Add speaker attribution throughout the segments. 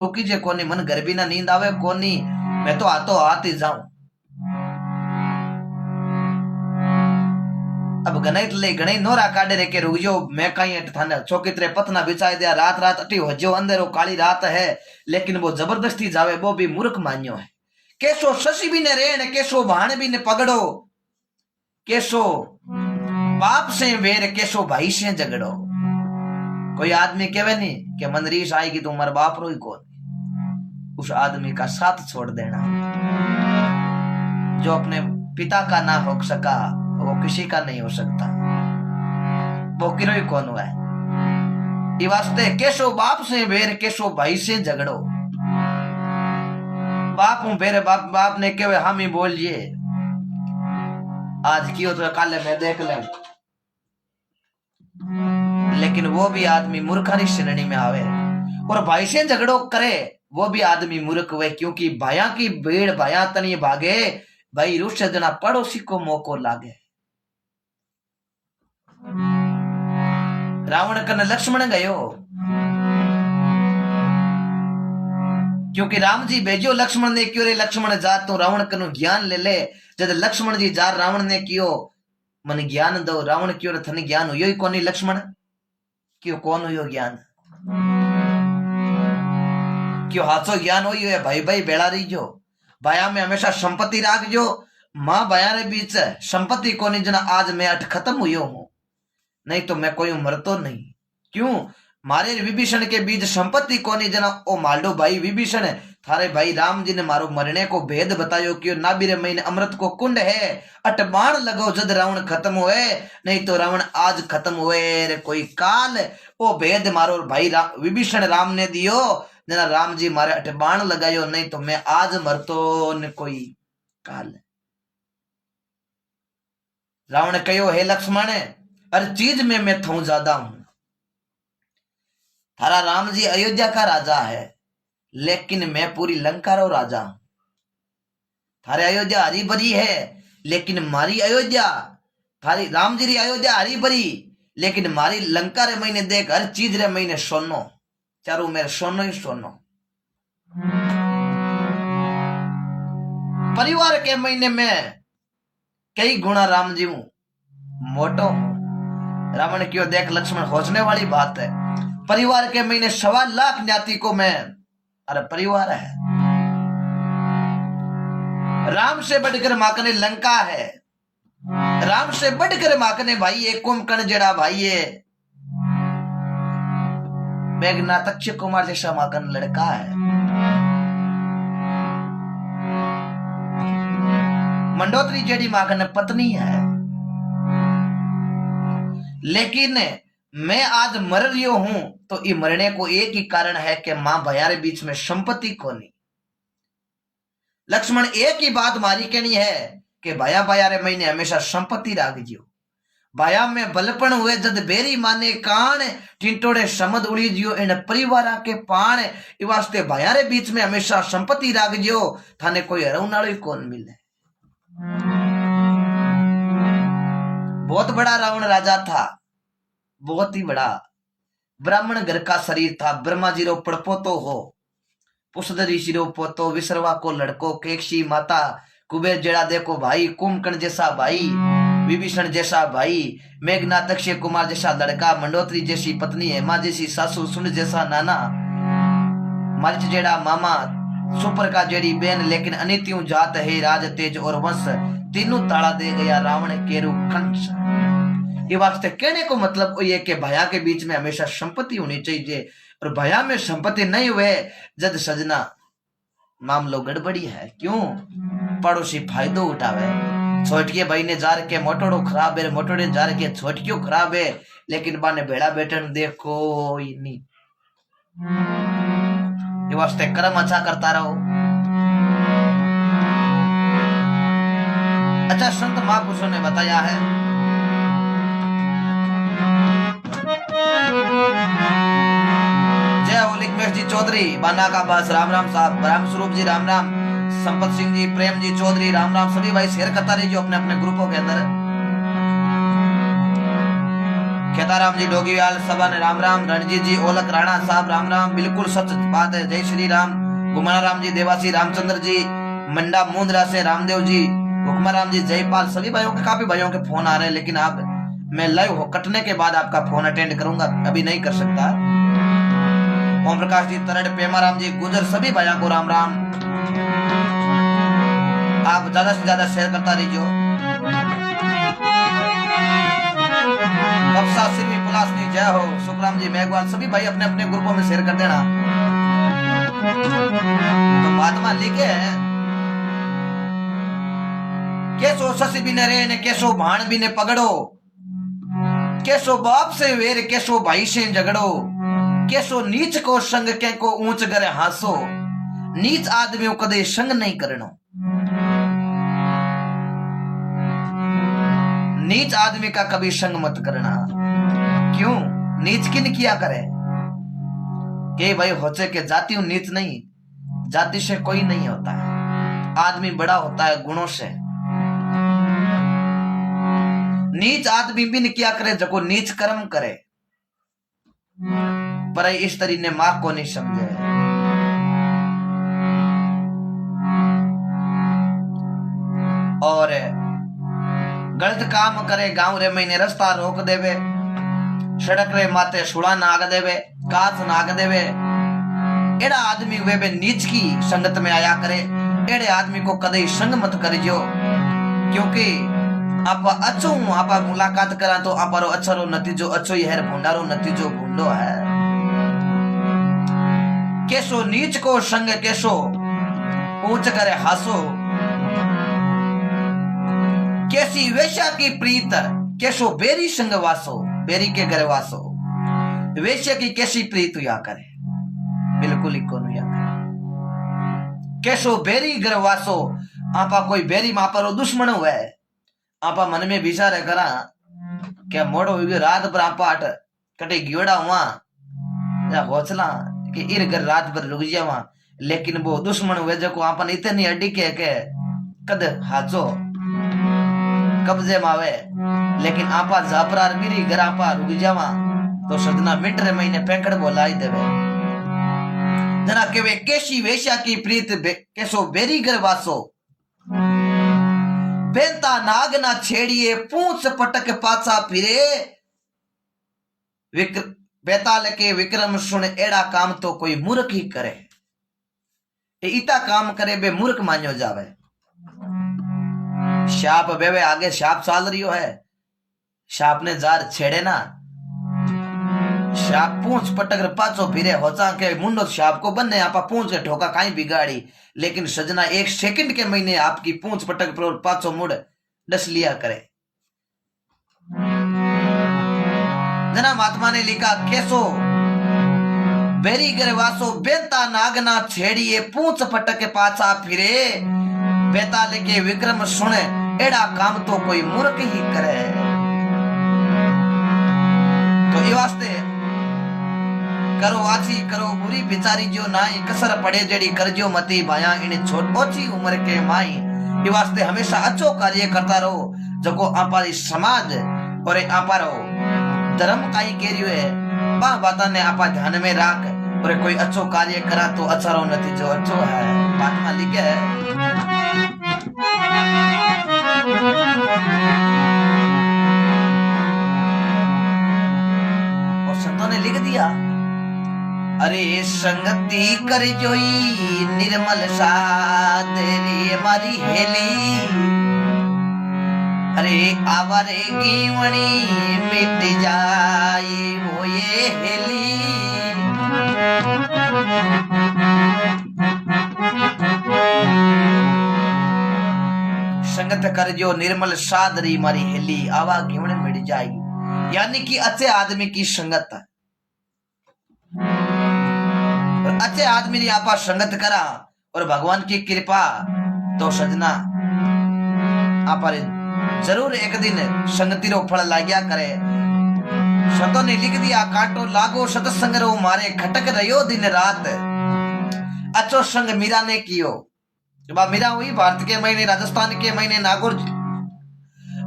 Speaker 1: कीजिए कोनी मन घर भी ना नींद आवे कोनी मैं तो हाथों हाथ ही जाऊं। अब गणित ले गणई नोरा काटे रे के रुक जाओ मैं कहीं अट थाने चौकी तेरे पतना बिछाई दिया रात रात अटी हो जो अंधेरो काली रात है लेकिन वो जबरदस्ती जावे वो भी मूर्ख मान्यो है। केसो शशि भी ने रेण केसो भाण भी ने पगड़ो केसो बाप से वेर केसो भाई से झगड़ो। कोई आदमी कहे नहीं कि मनरीश आएगी तो हमारे बाप रो ही कौन उस आदमी का साथ छोड़ देना। जो अपने पिता का ना हो सका वो किसी का नहीं हो सकता वो किरो ही कौन हुआ है। वास्ते केशो बाप से बेर केशो भाई से झगड़ो। बाप हूं बेरे बाप ने कहे हम ही बोलिए आज कियो तो कल मैं देख ले लेकिन वो भी आदमी मूर्खानी श्रेणी में आवे और भाई से झगड़ो करे वो भी आदमी मूर्ख हुए क्योंकि भाया की भीड़ भाया तनी भागे भाई रुष्य जना पड़ोसी को मौको लागे। रावण कन लक्ष्मण गयो क्योंकि राम जी भेजो लक्ष्मण ने क्यों रे लक्ष्मण जा तो रावण कनु ज्ञान ले ले जब लक्ष्मण जी जा रावण ने कियो मन ज्ञान दो रावण क्यों रे थने ज्ञान हुयो ही कोनी लक्ष्मण क्यों कौन हुयो ज्ञान क्यों हाथों ज्ञान हो भाई भाई बेड़ा रही जो भाया में हमेशा संपत्ति राख जो मां भाया रे बीच संपत्ति कोनी जना आज मैं अट खत्म हुयो हूं नहीं तो मैं कोई मरतो नहीं। क्यों मारे विभीषण के बीच संपत्ति कोनी जना ओ माल्डो भाई विभीषण थारे भाई राम जी ने मारो मरने को भेद बतायो क्यों नाबिरे महीने अमृत को कुंड है अट बाण लगो जद रावण खत्म हुए नहीं तो रावण आज खत्म हुए रे कोई काल ओ भेद मारो भाई विभीषण राम ने दियो जना राम जी मारे अट बाण लगायो नहीं तो मैं आज मरतो न कोई काल। रावण कहो हे लक्ष्मण हर चीज में मैं थू ज्यादा हूं। थारा राम जी अयोध्या का राजा है लेकिन मैं पूरी लंका रो राजा हूं। थारे अयोध्या हरी भरी है लेकिन मारी अयोध्या थारी राम जी री अयोध्या हरी भरी लेकिन मारी लंका रे महीने देख हर चीज रे महीने सोनो चारों मेरे सोनो ही सोनो। परिवार के महीने में कई गुणा राम जी हूं मोटो रावण क्यों देख लक्ष्मण होचने वाली बात है। परिवार के महीने 1.25 लाख ज्ञाति को मैं अरे परिवार है राम से बढ़कर माकने लंका है राम से बढ़कर माकने भाई ये कुंभकर्ण जड़ा भाई ये मेघनाथ अक्षय कुमार जैसा माकन लड़का है। मंडोत्री जेडी माकन पत्नी है लेकिन मैं आज मर रियो हूं तो ये मरने को एक ही कारण है कि मां भयारे बीच में संपत्ति कोनी। लक्ष्मण एक ही बात मारी कहनी है कि भया भयारे महीने हमेशा संपत्ति राख जियो भाया में बलपण हुए जद बेरी माने कान टिंटोड़े समद उड़ी जियो इन परिवार के पान वास्ते भायारे बीच में हमेशा संपत्ति राख जियो थाने कोई हरवनाड़ो कौन मिले। बहुत बड़ा रावण राजा था बहुत ही बड़ा ब्राह्मण घर का शरीर था। ब्रह्मा जी रो पड़पोतो हो पुष्द ऋषि रो पोतो विश्रवा को लड़को केक्षी माता कुबेर जेड़ा देखो भाई कुंभकर्ण जैसा भाई विभीषण जैसा भाई मेघनाथ अक्षय कुमार जैसा लड़का मंडोत्री जैसी पत्नी हेमा जैसी सासू सुन जैसा नाना मर्च जेड़ा मामा सुपर का जेड़ी बेन लेकिन अनित्यों जात है राज तेज और वंश तीनों ताड़ा दे गया रावण केरु कंस। ये वास्ते कहने को मतलब ये कि भया के बीच में हमेशा संपत्ति होनी चाहिए और भया में संपत्ति नहीं हुए जद सजना मामलो गड़बड़ी है। क्यों पड़ोसी फायदो उठावे छोटके भाई ने जार के मोटोड़ो खराब है मोटोड़े जार के छोटकियों खराब है लेकिन बाने बेड़ा बैठन देखो ही नहीं। ये वास्ते कर्म अच्छा करता रहो। अच्छा संत महापुरुषों ने बताया है जय हो लिंगमेश जी चौधरी बाना का बस राम राम साहब राम स्वरूप जी राम राम संपत सिंह जी प्रेम जी चौधरी राम राम सभी भाई शेयर करता रहिए जो अपने अपने ग्रुपों के अंदर सीताराम जी डोगीवाल सभा ने राम राम। रणजीत जी ओलक राणा साहब राम राम। बिल्कुल सच बात है। जय श्री राम। गुमाना राम जी देवासी रामचंद्र जी मंडा मुंद्रा से रामदेव जी हुक्मा राम जी जयपाल सभी भाइयों के काफी भाइयों के फोन आ रहे हैं, लेकिन आप मैं लाइव हो कटने के बाद आपका फोन अटेंड करूंगा, अभी नहीं कर सकता। ओम प्रकाश जी तरड़ पेमा राम जी गुजर सभी भाइयों को राम राम। आप ज्यादा से ज्यादा शेयर करता रहिए। कप्सा सिरवी पुलासनी जय हो। सुखराम जी मेघवाल सभी भाई अपने अपने ग्रुपों में शेयर कर देना। तो महात्मा लिखे केसो ससी भी ने रे ने केसो भाण भी ने पगड़ो, केसो बाप से वेर केसो भाई से झगड़ो, केसो नीच को संग के को ऊंच करे हासो, नीच आदमियों कदे संग नहीं करनो। नीच आदमी का कभी संग मत करना। क्यों? नीच किन किया करे के भाई होचे के जाति नीच नहीं, जाति से कोई नहीं होता है, आदमी बड़ा होता है गुणों से। नीच आदमी भी नहीं किया करे जको नीच कर्म करे, पर इस तरी ने मां को नहीं समझे। और गलत काम करे गांव रे महीने रास्ता रोक देवे, सड़क रे माते सुड़ा नाग देवे, काच नाग देवे। एड़ा आदमी वे बे नीच की संगत में आया करे। एड़े आदमी को कदे संग मत करियो, क्योंकि आप अच्छो आप मुलाकात करा तो आपरो अच्छरो नतीजो अच्छो ही है, भूंडारो नतीजो भूंडो है। केसो नीच को संग केसो ऊंच करे हासो, कैसी वेश्या की प्रीत कैसो बेरी संग वासो, बेरी के घर वासो। वेश्या की कैसी प्रीत या करे, बिल्कुल ही कोनु या करे। कैसो बेरी घर वासो, आपा कोई बेरी मापरो दुश्मन हुए, आपा मन में विचार करा क्या मोड़ो रात भर आपा कटे गियोड़ा हुआ या घोचला कि इर घर रात भर रुक जावा, लेकिन वो दुश्मन हुए जो आपन इतनी अड्डी के कद हाचो कब्जे मावे, लेकिन आपा जापरार मेरी घर आपा रुक जावा तो सदना मीटर महीने पैकड़ बोलाई देवे। जना के वे कैसी वेश्या की प्रीत कैसो बेरी घर वासो, बेंता नाग ना छेड़िए पूंछ पटक पाछा फिरे, बेताल के विक्रम सुन एड़ा काम तो कोई मूर्ख ही करे। इता काम करे बे मूर्ख मान्यो जावे। शाप बेवे आगे शाप चाल रही है, शाप ने जार छेड़े ना, शाप पूंछ पटक पाचो फिरे होचा के मुंडो शाप को बनने आपा पूंछ के ठोका काई बिगाड़ी, लेकिन सजना एक सेकंड के महीने आपकी पूंछ पटक पर पाचो मुड़ डस लिया करे। जना महात्मा ने लिखा कैसो बेरी गर वासो, बेंता नागना छेड़िए पूंछ पटक पाछा फिरे, बेताल के विक्रम सुने एड़ा काम तो कोई मूर्ख ही करे। तो ये वास्ते करो आची करो बुरी बिचारी जो नाई, कसर पड़े जड़ी करजो मती भाया इन छोट ओची उम्र के माई। ये वास्ते हमेशा अच्छो कार्य करता रहो, जको आपारी समाज और आपारो धर्म काई केरियो है बा बाता ने आपा ध्यान में राख, और कोई अच्छो कार्य करा तो अच्छा रो नतीजो अच्छो है। महात्मा लिखे है और संतों ने लिख दिया, अरे संगति कर जोई निर्मल साध रे मारी हेली, अरे आवारे गीवणी मिट जाई वो ये हेली। संगत कर जो निर्मल साध री मारी हेली, आवा गीवणी मिट जाएगी, यानी कि अच्छे आदमी की संगत, अच्छे आदमी ने आपा संगत करा और भगवान की कृपा तो सजना आप जरूर एक दिन संगति रो फल लाग्या करे। संतों ने लिख दिया, कांटो लागो सतसंग रो मारे, खटक रहो दिन रात, अच्छो संग मीरा ने कियो। जब मीरा हुई भारत के महीने राजस्थान के महीने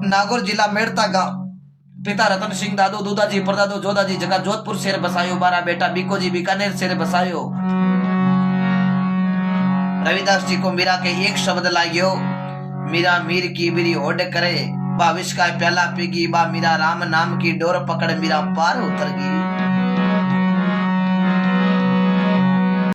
Speaker 1: नागौर जिला मेड़ता गांव पिता रतन सिंह दादो दूदाजी परदादो जोधाजी जगह जोधपुर शेर बसायो, 12 बेटा बीको जी बीकानेर शेर बसायो। रविदास जी को मीरा के एक शब्द लागियो, मीरा मीर की बिरी होड करे, बा विष का प्याला पीगी, बा मीरा राम नाम की डोर पकड़ मीरा पार उतर गई।